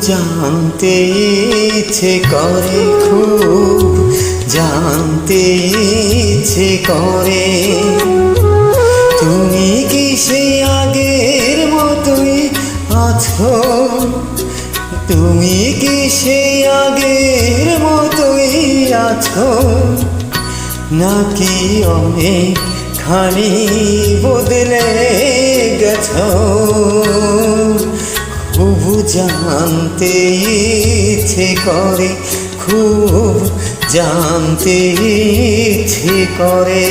জানতে ইচ্ছে করে, খুব জানতে ইচ্ছে করে। তুমি কি সেই আগের মতোই আছো? তুমি কি সেই আগের মতোই আছো, নাকি অনেকখানি বদলে গেছো? খুব জানতে ইচ্ছে করে, খুব জানতে ইচ্ছে করে।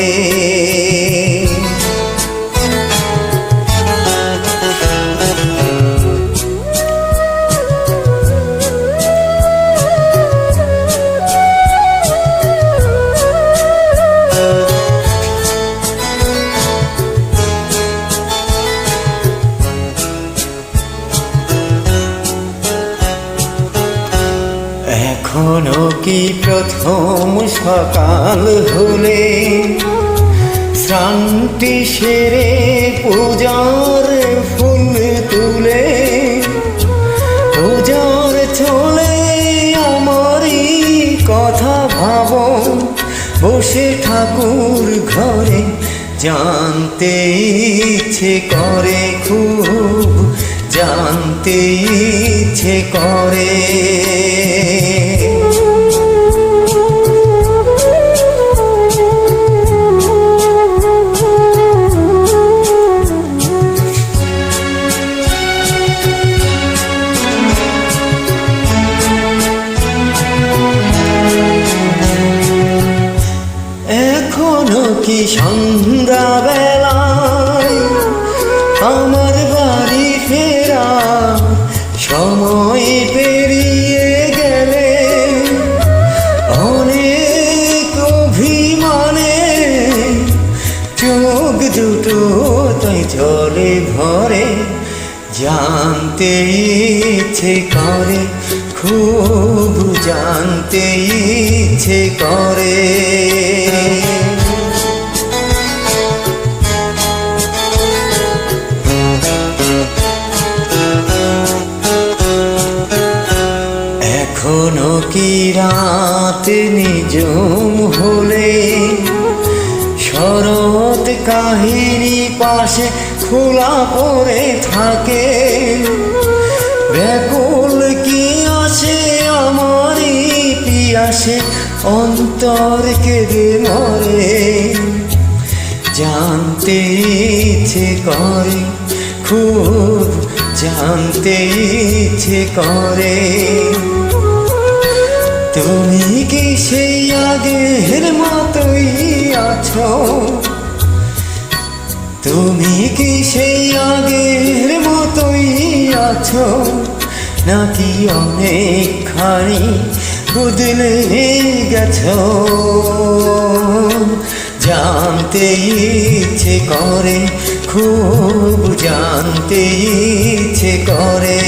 এখনো কি প্রথম সকাল হলে শ্রান্তি সেরে পূজার ফুল তুলে, পূজার চলে আমারই কথা ভাবো বসে ঠাকুর ঘরে? জানতে ইচ্ছে করে, খুব জানতে ইচ্ছে করে। এখনো কি সন্ধ্যা বেলায় আমার বাড়ি ফেরা সময় পেরিয়ে গেলে? অনেক অভিমানে চোখ দুটো তাই জলে ভরে। জানতে ইচ্ছে করে, খুব জানতে ইচ্ছে করে। এখনো কি রাত নিজম হলে শরৎ কাহিনী পাশে খোলা পড়ে থাকে? ব্যাকুল কি আসে আমারই পিয়াসে, অন্তর কেঁদে মরে? জানতে ইচ্ছে করে, খুব জানতে ইচ্ছে করে। তুমি কি সেই আগের মতোই আছো? তুমি কি সেই আগের মতোই আছো, নাকি অনেকখানি বদলে গেছো? জানতে ইচ্ছে করে, খুব জানতে ইচ্ছে করে।